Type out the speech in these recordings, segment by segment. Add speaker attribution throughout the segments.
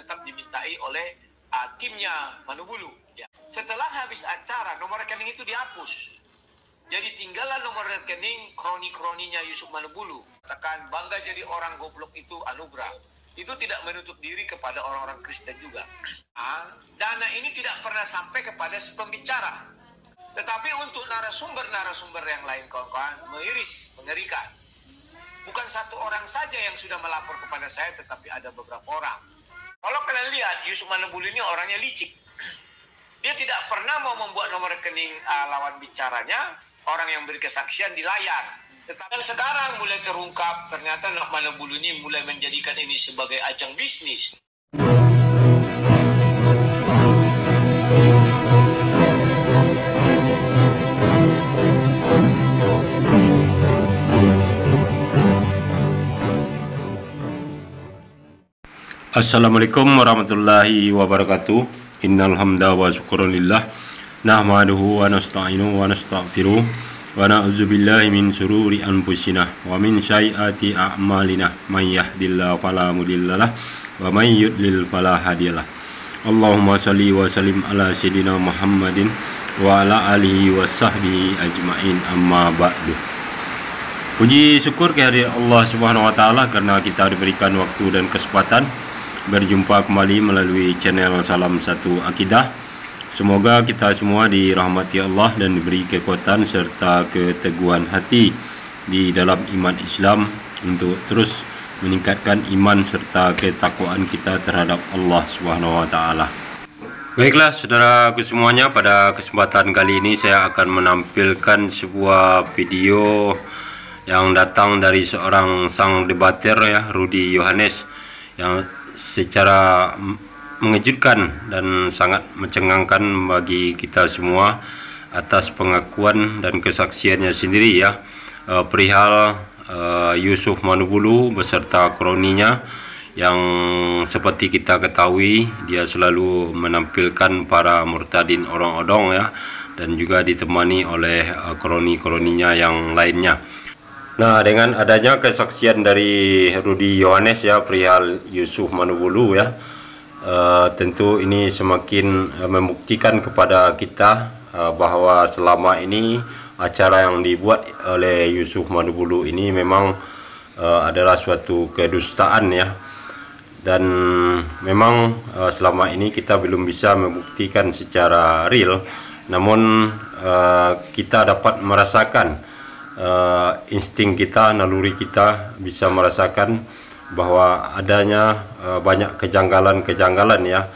Speaker 1: tetap dimintai oleh timnya Manubulu. Ya. Setelah habis acara, nomor rekening itu dihapus. Jadi tinggallah nomor rekening kroni-kroninya Yusuf Manubulu. Katakan bangga jadi orang goblok itu anugerah. Itu tidak menutup diri kepada orang-orang Kristen juga. Dana ini tidak pernah sampai kepada si pembicara. Tetapi untuk narasumber-narasumber yang lain, kawan-kawan, miris, mengerikan. Bukan satu orang saja yang sudah melapor kepada saya, tetapi ada beberapa orang. Kalau kalian lihat, Yusuf Manubulu ini orangnya licik. Dia tidak pernah mau membuat nomor rekening lawan bicaranya, orang yang beri kesaksian di layar. Tetapi sekarang mulai terungkap, ternyata Manubulu ini mulai menjadikan ini sebagai ajang bisnis.
Speaker 2: Assalamualaikum warahmatullahi wabarakatuh. Innal hamda wa syukrulillah nahmaduhu wa nasta'inuhu wa nastaghfiruh wa na'udzu billahi min syururi anfusina wa min sayyiati a'malina may yahdihillahu fala mudhillalah wa may yudlil fala hadiyalah. Allahumma shalli wa sallim ala sayyidina Muhammadin wa ala alihi wa sahbihi ajmain, amma ba'du. Puji syukur kehadirat Allah Subhanahu wa taala karena kita diberikan waktu dan kesempatan berjumpa kembali melalui channel Salam Satu Akidah. Semoga kita semua dirahmati Allah dan diberi kekuatan serta keteguhan hati di dalam iman Islam untuk terus meningkatkan iman serta ketakwaan kita terhadap Allah Subhanahu wa taala. Baiklah saudaraku semuanya, pada kesempatan kali ini saya akan menampilkan sebuah video yang datang dari seorang sang debater ya, Rudy Yohanes, yang secara mengejutkan dan sangat mencengangkan bagi kita semua atas pengakuan dan kesaksiannya sendiri ya, perihal Yusuf Manubulu beserta kroninya yang seperti kita ketahui dia selalu menampilkan para murtadin odong-odong ya, dan juga ditemani oleh kroni-kroninya yang lainnya. Nah, dengan adanya kesaksian dari Rudy Yohanes ya perihal Yusuf Manubulu ya, tentu ini semakin membuktikan kepada kita bahwa selama ini acara yang dibuat oleh Yusuf Manubulu ini memang adalah suatu kedustaan ya, dan memang selama ini kita belum bisa membuktikan secara real, namun kita dapat merasakan insting kita, naluri kita bisa merasakan bahwa adanya banyak kejanggalan-kejanggalan ya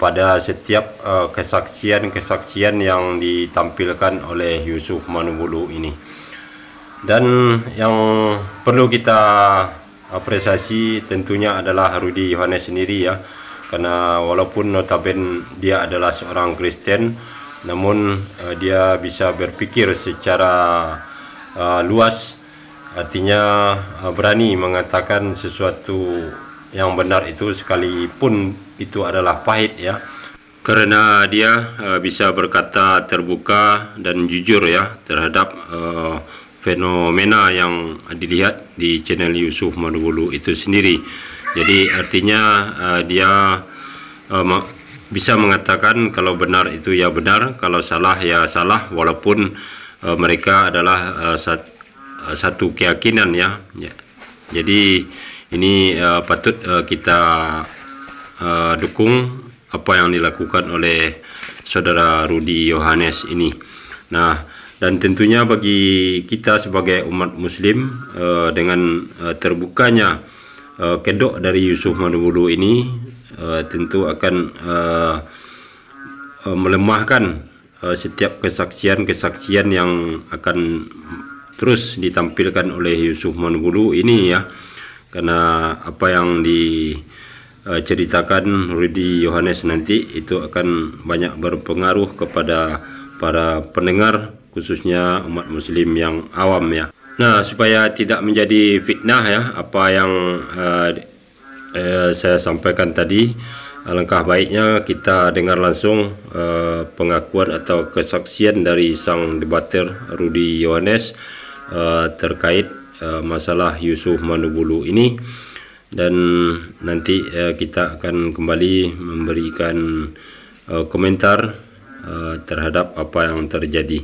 Speaker 2: pada setiap kesaksian yang ditampilkan oleh Yusuf Manubulu ini. Dan yang perlu kita apresiasi tentunya adalah Rudy Yohanes sendiri ya, karena walaupun notabene dia adalah seorang Kristen, namun dia bisa berpikir secara luas, artinya berani mengatakan sesuatu yang benar itu sekalipun itu adalah pahit ya, karena dia bisa berkata terbuka dan jujur ya terhadap fenomena yang dilihat di channel Yusuf Manubulu itu sendiri. Jadi artinya dia bisa mengatakan kalau benar itu ya benar, kalau salah ya salah, walaupun mereka adalah satu keyakinan ya. Jadi ini patut kita dukung apa yang dilakukan oleh saudara Rudy Yohanes ini. Nah, dan tentunya bagi kita sebagai umat muslim, dengan terbukanya kedok dari Yusuf Manubulu ini tentu akan melemahkan setiap kesaksian yang akan terus ditampilkan oleh Yusuf Manubulu ini ya, karena apa yang diceritakan Rudy Yohanes nanti itu akan banyak berpengaruh kepada para pendengar, khususnya umat muslim yang awam ya. Nah, supaya tidak menjadi fitnah ya apa yang saya sampaikan tadi, alangkah baiknya kita dengar langsung pengakuan atau kesaksian dari sang debater Rudy Yohanes terkait masalah Yusuf Manubulu ini. dan nanti kita akan kembali memberikan komentar terhadap apa yang terjadi.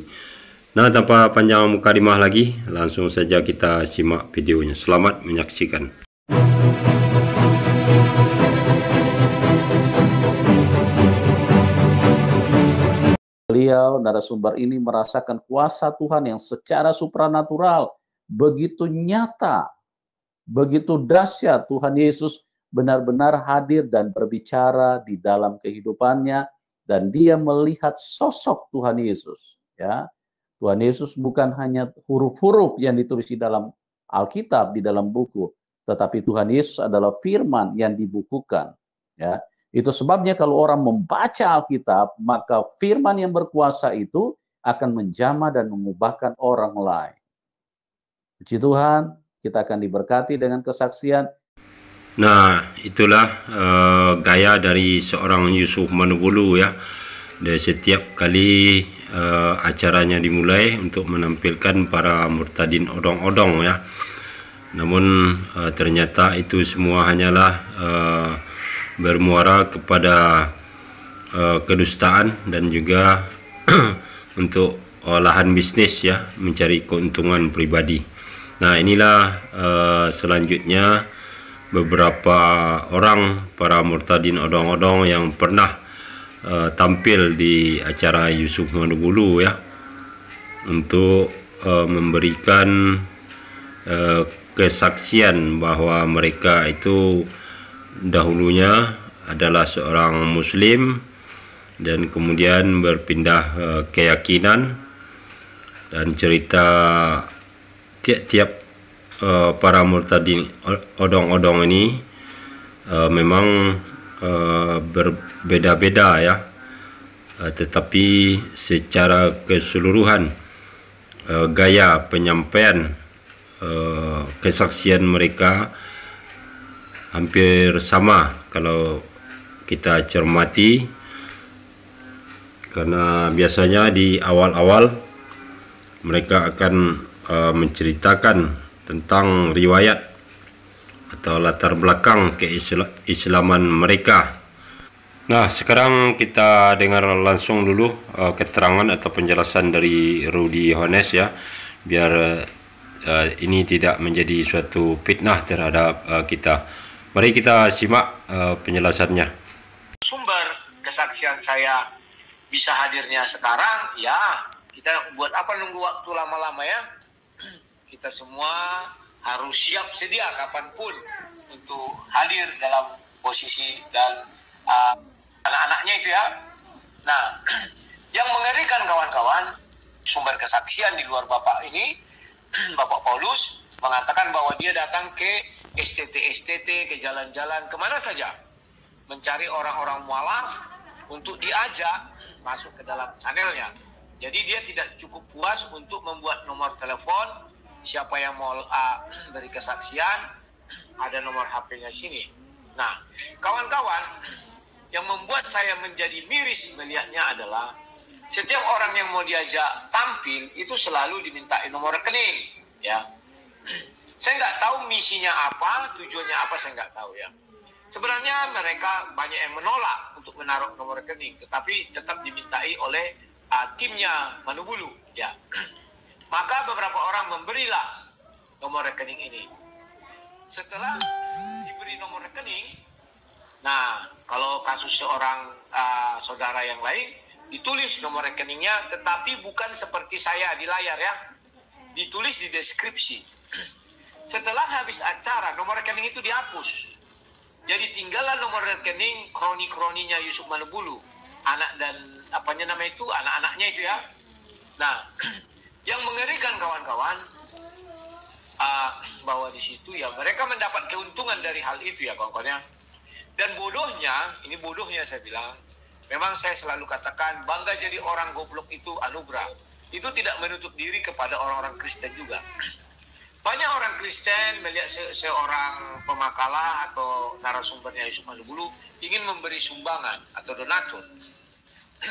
Speaker 2: Nah, tanpa panjang mukadimah lagi, langsung saja kita simak videonya. Selamat menyaksikan.
Speaker 3: Beliau, narasumber ini merasakan kuasa Tuhan yang secara supranatural begitu nyata, begitu dahsyat. Tuhan Yesus benar-benar hadir dan berbicara di dalam kehidupannya, dan dia melihat sosok Tuhan Yesus. Ya, Tuhan Yesus bukan hanya huruf-huruf yang ditulis di dalam Alkitab, di dalam buku, tetapi Tuhan Yesus adalah firman yang dibukukan. Ya, itu sebabnya kalau orang membaca Alkitab, maka firman yang berkuasa itu akan menjamah dan mengubahkan orang lain. Puji Tuhan, kita akan diberkati dengan kesaksian.
Speaker 2: Nah, itulah gaya dari seorang Yusuf Manubulu ya. Dan setiap kali acaranya dimulai untuk menampilkan para murtadin odong-odong ya. Namun ternyata itu semua hanyalah bermuara kepada kedustaan dan juga untuk lahan bisnis ya, mencari keuntungan pribadi. Nah, inilah selanjutnya beberapa orang para murtadin odong-odong yang pernah tampil di acara Yusuf Manubulu ya, untuk memberikan kesaksian bahwa mereka itu dahulunya adalah seorang muslim dan kemudian berpindah keyakinan, dan cerita tiap-tiap para murtadin odong-odong ini memang berbeda-beda ya, tetapi secara keseluruhan gaya penyampaian kesaksian mereka hampir sama kalau kita cermati, karena biasanya di awal-awal mereka akan menceritakan tentang riwayat atau latar belakang keislaman mereka. Nah, sekarang kita dengar langsung dulu keterangan atau penjelasan dari Rudy Yohanes ya, biar ini tidak menjadi suatu fitnah terhadap kita. Mari kita simak penjelasannya.
Speaker 1: Sumber kesaksian saya bisa hadirnya sekarang, ya kita buat apa nunggu waktu lama-lama ya. Kita semua harus siap sedia kapanpun untuk hadir dalam posisi dan anak-anaknya itu ya. Nah, yang mengerikan kawan-kawan, sumber kesaksian di luar Bapak ini, Bapak Paulus mengatakan bahwa dia datang ke STT, ke jalan-jalan, kemana saja, mencari orang-orang mualaf untuk diajak masuk ke dalam channelnya. Jadi dia tidak cukup puas untuk membuat nomor telepon, siapa yang mau beri kesaksian, ada nomor HP-nya sini. Nah, kawan-kawan, yang membuat saya menjadi miris melihatnya adalah setiap orang yang mau diajak tampil itu selalu dimintai nomor rekening ya. Saya nggak tahu misinya apa, tujuannya apa, saya nggak tahu ya. Sebenarnya mereka banyak yang menolak untuk menaruh nomor rekening, tetapi tetap dimintai oleh timnya Manubulu ya. Maka beberapa orang memberilah nomor rekening ini. Setelah diberi nomor rekening, nah kalau kasus seorang saudara yang lain, ditulis nomor rekeningnya, tetapi bukan seperti saya di layar ya, ditulis di deskripsi. Setelah habis acara, nomor rekening itu dihapus. Jadi tinggallah nomor rekening kroni-kroninya Yusuf Manubulu, anak dan apanya nama itu, anak-anaknya itu ya. Nah, yang mengerikan kawan-kawan, bahwa di situ ya mereka mendapat keuntungan dari hal itu ya kawan-kawan ya. Dan bodohnya, ini bodohnya saya bilang, memang saya selalu katakan bangga jadi orang goblok itu anugerah. Itu tidak menutup diri kepada orang-orang Kristen juga. Banyak orang Kristen melihat seorang pemakalah atau narasumbernya Yusuf Manubulu ingin memberi sumbangan atau donatur.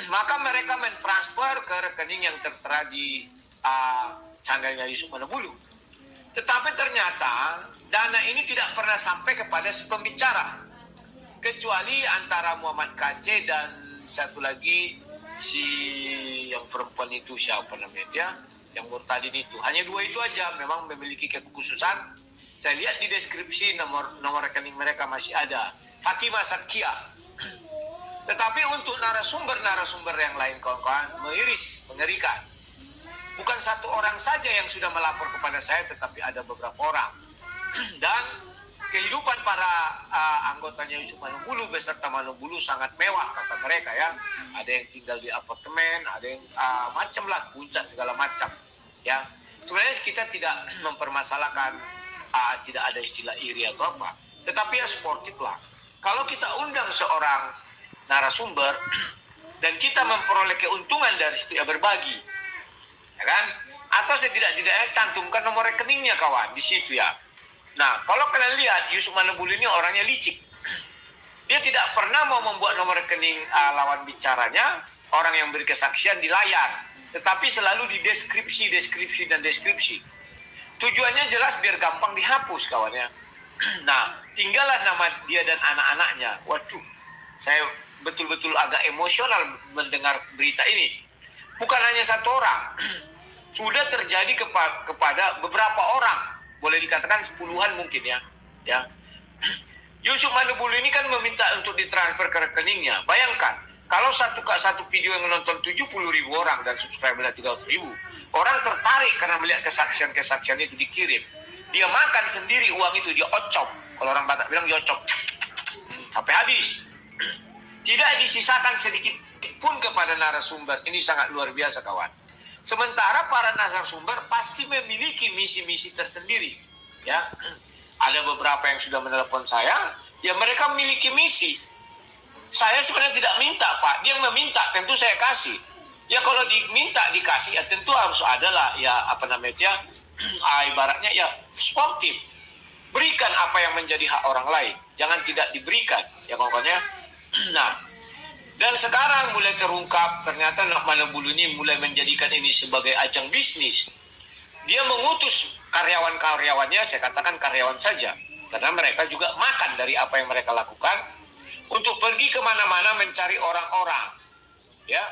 Speaker 1: Maka mereka mentransfer ke rekening yang tertera di channelnya Yusuf Manubulu. Tetapi ternyata dana ini tidak pernah sampai kepada si pembicara, kecuali antara Muhammad KC dan satu lagi si yang perempuan itu, siapa namanya dia, yang murtadin itu. Hanya dua itu aja memang memiliki kekhususan. Saya lihat di deskripsi nomor rekening mereka masih ada, Fatimah Satkia. Tetapi untuk narasumber yang lain, kawan-kawan, miris, mengerikan. Bukan satu orang saja yang sudah melapor kepada saya, tetapi ada beberapa orang. Dan kehidupan para anggotanya Yusuf Manubulu beserta Manubulu sangat mewah, kata mereka ya. Ada yang tinggal di apartemen, ada yang macam lah, puncak segala macam. Ya, sebenarnya kita tidak mempermasalahkan, tidak ada istilah iri atau apa. Tetapi ya sportif lah. Kalau kita undang seorang narasumber dan kita memperoleh keuntungan dari situ, ya berbagi, ya kan? Atau setidak-tidaknya cantumkan nomor rekeningnya, kawan, di situ ya. Nah, kalau kalian lihat Yusuf Manubulu ini orangnya licik. Dia tidak pernah mau membuat nomor rekening lawan bicaranya, orang yang beri kesaksian di layar, tetapi selalu di deskripsi. Tujuannya jelas biar gampang dihapus, kawannya. Nah, tinggallah nama dia dan anak-anaknya. Waduh, saya betul-betul agak emosional mendengar berita ini. Bukan hanya satu orang, sudah terjadi kepada beberapa orang, boleh dikatakan puluhan mungkin ya. Yusuf Manubulu ini kan meminta untuk ditransfer ke rekeningnya. Bayangkan, kalau satu video yang menonton 70.000 orang dan subscribernya 300.000, orang tertarik karena melihat kesaksian itu dikirim. Dia makan sendiri uang itu, dia ocop. Kalau orang Batak bilang dia ocop sampai habis. Tidak disisakan sedikit pun kepada narasumber. Ini sangat luar biasa, kawan. Sementara para narasumber pasti memiliki misi-misi tersendiri. Ya, ada beberapa yang sudah menelepon saya. Ya, mereka memiliki misi. Saya sebenarnya tidak minta, Pak. Dia meminta, tentu saya kasih. Ya, kalau diminta dikasih, ya tentu harus ada lah. Ya, apa namanya? Ibaratnya ya sportif. Berikan apa yang menjadi hak orang lain. Jangan tidak diberikan. Ya, kawan-kawannya. Nah, dan sekarang mulai terungkap ternyata Manubulu ini mulai menjadikan ini sebagai ajang bisnis. Dia mengutus karyawan-karyawannya, saya katakan karyawan saja, karena mereka juga makan dari apa yang mereka lakukan, untuk pergi kemana-mana mencari orang-orang, ya,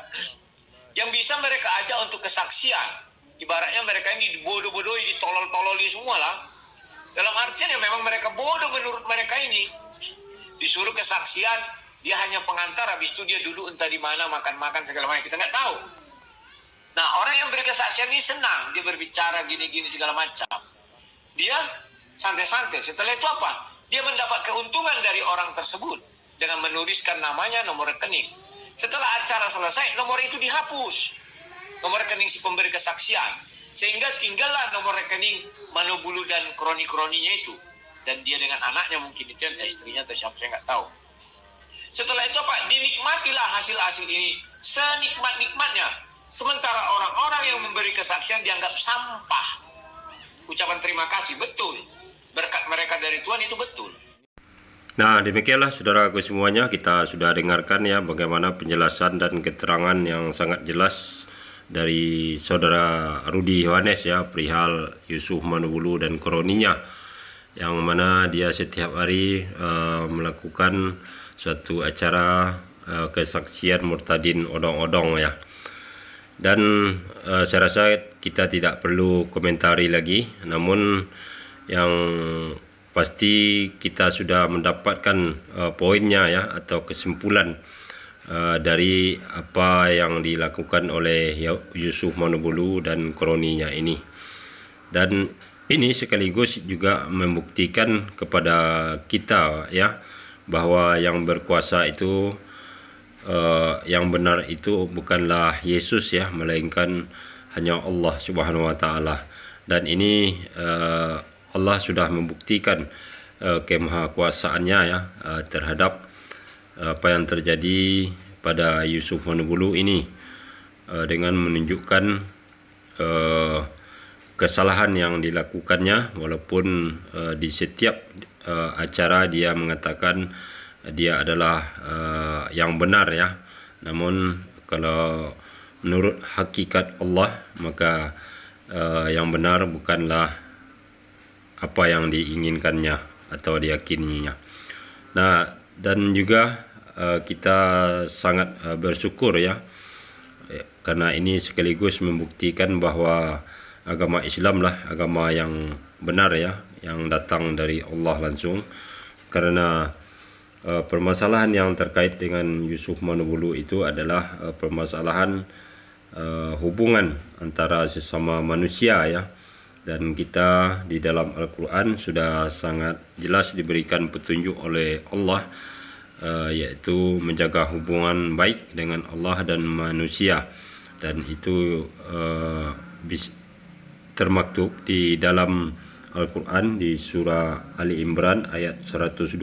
Speaker 1: yang bisa mereka ajak untuk kesaksian. Ibaratnya mereka ini dibodoh-bodohi, ditolol-tololi semua lah. Dalam artian ya memang mereka bodoh menurut mereka ini. Disuruh kesaksian, dia hanya pengantar, habis itu dia duduk entah di mana, makan-makan segala macam, kita nggak tahu. Nah, orang yang beri kesaksian ini senang, dia berbicara gini-gini segala macam. Dia santai-santai. Setelah itu apa? Dia mendapat keuntungan dari orang tersebut dengan menuliskan namanya, nomor rekening. Setelah acara selesai, nomor itu dihapus. Nomor rekening si pemberi kesaksian. Sehingga tinggallah nomor rekening Manubulu dan kroni-kroninya itu. Dan dia dengan anaknya mungkin itu, entah istrinya atau siapa, saya nggak tahu. Setelah itu apa? Dinikmatilah hasil-hasil ini senikmat-nikmatnya. Sementara orang-orang yang memberi kesaksian dianggap sampah. Ucapan terima kasih, betul. Berkat mereka dari Tuhan itu betul.
Speaker 2: Nah, demikianlah saudaraku semuanya, kita sudah dengarkan ya bagaimana penjelasan dan keterangan yang sangat jelas dari saudara Rudi Yohanes ya, perihal Yusuf Manubulu dan kroninya, yang mana dia setiap hari melakukan suatu acara kesaksian murtadin odong-odong ya. Dan saya rasa kita tidak perlu komentari lagi, namun yang pasti kita sudah mendapatkan poinnya ya, atau kesimpulan dari apa yang dilakukan oleh Yusuf Manubulu dan kroninya ini. Dan ini sekaligus juga membuktikan kepada kita ya, bahwa yang berkuasa itu yang benar itu bukanlah Yesus ya, melainkan hanya Allah Subhanahu wa taala. Dan ini Allah sudah membuktikan kemahakuasaannya ya terhadap apa yang terjadi pada Yusuf Manubulu ini, dengan menunjukkan kesalahan yang dilakukannya, walaupun di setiap acara dia mengatakan dia adalah yang benar ya. Namun kalau menurut hakikat Allah, maka yang benar bukanlah apa yang diinginkannya atau diyakininya. Nah, dan juga kita sangat bersyukur ya, karena ini sekaligus membuktikan bahwa agama Islam lah agama yang benar ya, yang datang dari Allah langsung. Karena permasalahan yang terkait dengan Yusuf Manubulu itu adalah permasalahan hubungan antara sesama manusia ya. Dan kita di dalam Al-Quran sudah sangat jelas diberikan petunjuk oleh Allah, yaitu menjaga hubungan baik dengan Allah dan manusia. Dan itu termaktub di dalam Al-Quran di surah Ali Imran ayat 112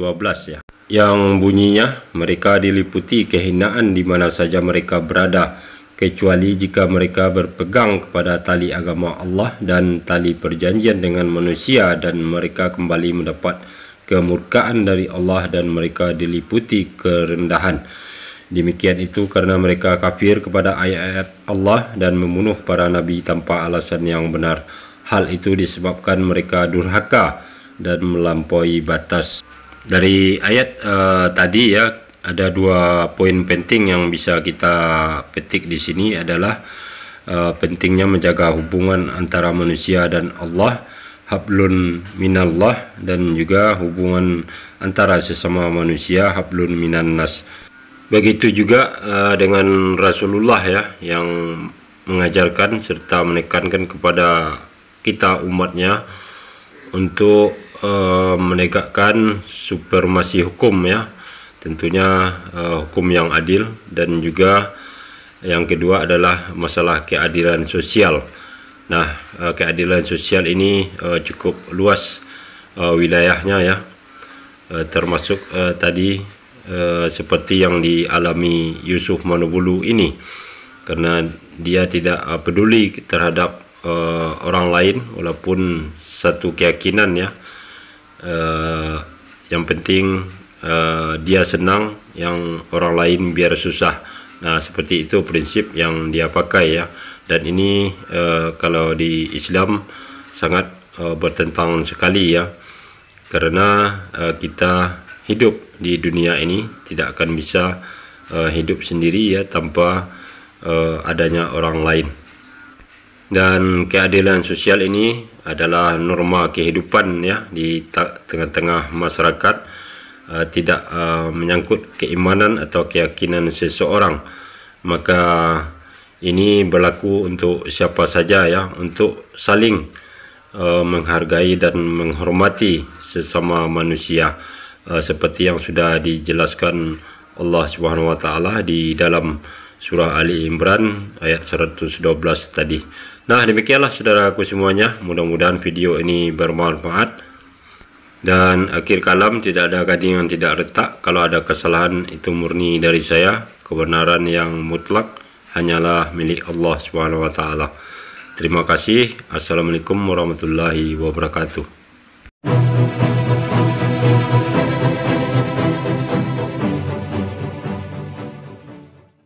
Speaker 2: ya, yang bunyinya, mereka diliputi kehinaan di mana saja mereka berada, kecuali jika mereka berpegang kepada tali agama Allah dan tali perjanjian dengan manusia, dan mereka kembali mendapat kemurkaan dari Allah dan mereka diliputi kerendahan. Demikian itu karena mereka kafir kepada ayat-ayat Allah dan membunuh para nabi tanpa alasan yang benar. Hal itu disebabkan mereka durhaka dan melampaui batas. Dari ayat tadi ya, ada dua poin penting yang bisa kita petik di sini adalah pentingnya menjaga hubungan antara manusia dan Allah, hablun minallah, dan juga hubungan antara sesama manusia, hablun minan nas. Begitu juga dengan Rasulullah ya, yang mengajarkan serta menekankan kepada kita umatnya untuk menegakkan supremasi hukum ya, tentunya hukum yang adil, dan juga yang kedua adalah masalah keadilan sosial. Nah, keadilan sosial ini cukup luas wilayahnya ya, termasuk tadi seperti yang dialami Yusuf Manubulu ini, karena dia tidak peduli terhadap orang lain walaupun satu keyakinan ya, yang penting dia senang, yang orang lain biar susah. Nah, seperti itu prinsip yang dia pakai ya. Dan ini kalau di Islam sangat bertentangan sekali ya, karena kita hidup di dunia ini tidak akan bisa hidup sendiri ya tanpa adanya orang lain. Dan keadilan sosial ini adalah norma kehidupan ya di tengah-tengah masyarakat. Tidak menyangkut keimanan atau keyakinan seseorang, maka ini berlaku untuk siapa saja ya, untuk saling menghargai dan menghormati sesama manusia, seperti yang sudah dijelaskan Allah Subhanahu wa taala di dalam surah Ali Imran ayat 112 tadi. Nah, demikianlah saudaraku semuanya, mudah-mudahan video ini bermanfaat. Dan akhir kalam, tidak ada gading yang tidak retak. Kalau ada kesalahan itu murni dari saya. Kebenaran yang mutlak hanyalah milik Allah Subhanahu wa taala. Terima kasih. Assalamualaikum warahmatullahi wabarakatuh.